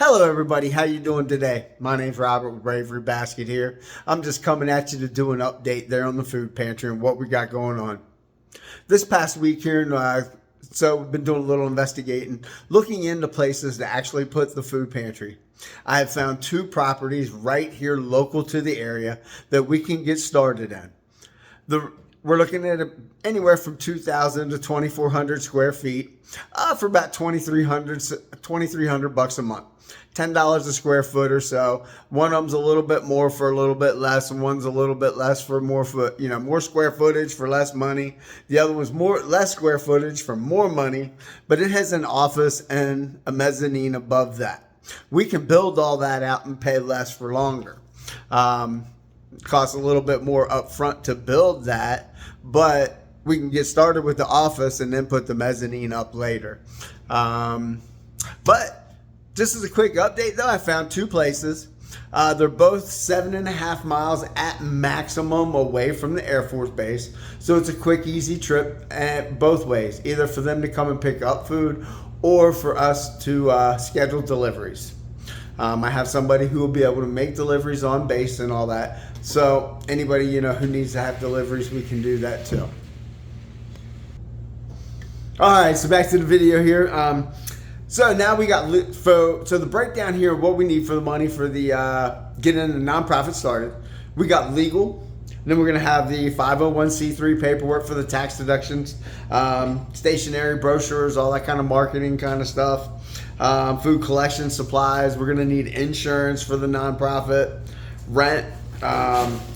Hello everybody, how you doing today? My name's Robert with Bravery Basket here. I'm just coming at you to do an update there on the food pantry and what we got going on. This past week here, so we've been doing a little investigating, looking into places to actually put the food pantry. I have found two properties right here local to the area that we can get started in. We're looking at anywhere from 2,000 to 2,400 square feet for about 2,300 bucks a month. $10 a square foot or so. One of them's a little bit more for a little bit less, and one's a little bit less for more square footage for less money. The other one's less square footage for more money, but it has an office and a mezzanine above that. We can build all that out and pay less for longer. Costs a little bit more upfront to build that, but we can get started with the office and then put the mezzanine up later. But just as a quick update though, I found two places. They're both 7.5 miles at maximum away from the Air Force Base. So it's a quick, easy trip both ways, either for them to come and pick up food or for us to schedule deliveries. I have somebody who will be able to make deliveries on base and all that. So anybody who needs to have deliveries, we can do that too. All right, so back to the video here. So now we got so the breakdown here of what we need for the money for the getting the nonprofit started. We got legal. Then we're going to have the 501c3 paperwork for the tax deductions, stationery, brochures, all that kind of marketing kind of stuff, food collection supplies. We're going to need insurance for the nonprofit, rent,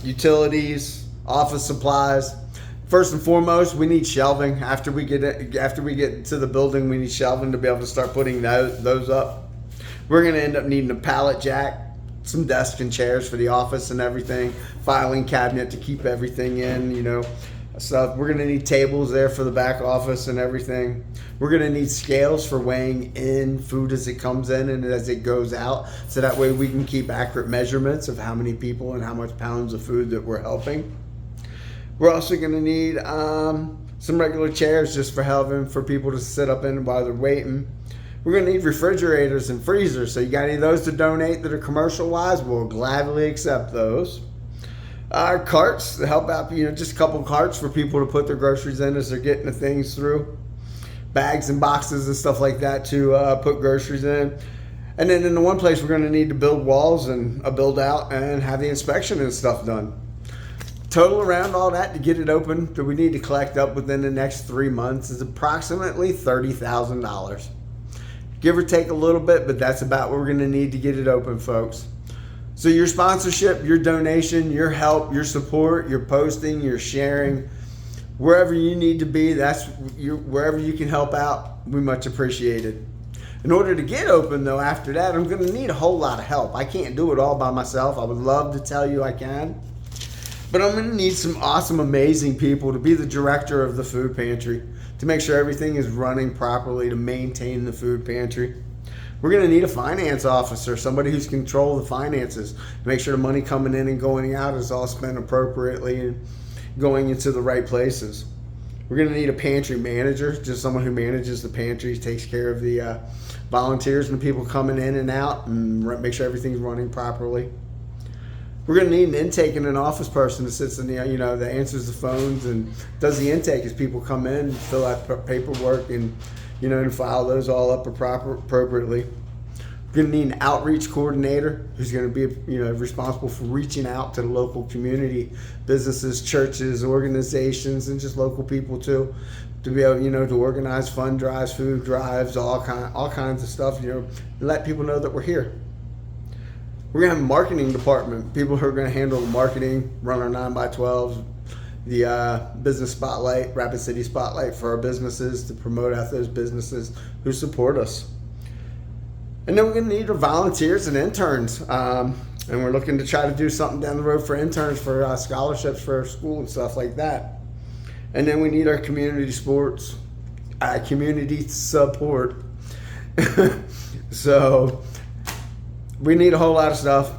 utilities, office supplies. First and foremost, we need shelving. After we get to the building, we need shelving to be able to start putting those up. We're going to end up needing a pallet jack, some desk and chairs for the office and everything, filing cabinet to keep everything in, stuff. We're going to need tables there for the back office and everything. We're going to need scales for weighing in food as it comes in and as it goes out, so that way we can keep accurate measurements of how many people and how much pounds of food that we're helping. We're also going to need some regular chairs just for people to sit up in while they're waiting. We're going to need refrigerators and freezers. So you got any of those to donate that are commercial wise, we'll gladly accept those. Carts to help out, just a couple carts for people to put their groceries in as they're getting the things through. Bags and boxes and stuff like that to put groceries in. And then in the one place we're going to need to build walls and a build out and have the inspection and stuff done. Total around all that to get it open that we need to collect up within the next 3 months is approximately $30,000. Give or take a little bit, but that's about what we're going to need to get it open, folks. So your sponsorship, your donation, your help, your support, your posting, your sharing, wherever you need to be, wherever you can help out, we much appreciate it. In order to get open though, after that, I'm going to need a whole lot of help. I can't do it all by myself. I would love to tell you I can. But I'm going to need some awesome, amazing people to be the director of the food pantry, to make sure everything is running properly, to maintain the food pantry. We're going to need a finance officer, somebody who's control the finances, to make sure the money coming in and going out is all spent appropriately and going into the right places. We're going to need a pantry manager, just someone who manages the pantry, takes care of the volunteers and the people coming in and out, and make sure everything's running properly. We're going to need an intake and an office person that sits in that answers the phones and does the intake as people come in, fill out paperwork and, and file those all up appropriately. We're going to need an outreach coordinator who's going to be, responsible for reaching out to the local community, businesses, churches, organizations, and just local people too, to be able, to organize fund drives, food drives, all kinds of stuff, and let people know that we're here. We're going to have a marketing department, people who are going to handle the marketing, run our 9x12s, the business spotlight, Rapid City Spotlight for our businesses to promote out those businesses who support us. And then we're going to need our volunteers and interns. And we're looking to try to do something down the road for interns for scholarships for our school and stuff like that. And then we need our community support. So we need a whole lot of stuff.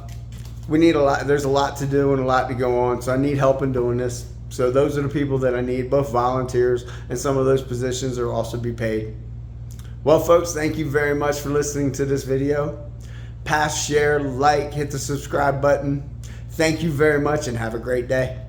We need a lot. There's a lot to do and a lot to go on. So I need help in doing this. So those are the people that I need, both volunteers, and some of those positions will also be paid. Well, folks, thank you very much for listening to this video. pass, share, like, hit the subscribe button. Thank you very much and have a great day.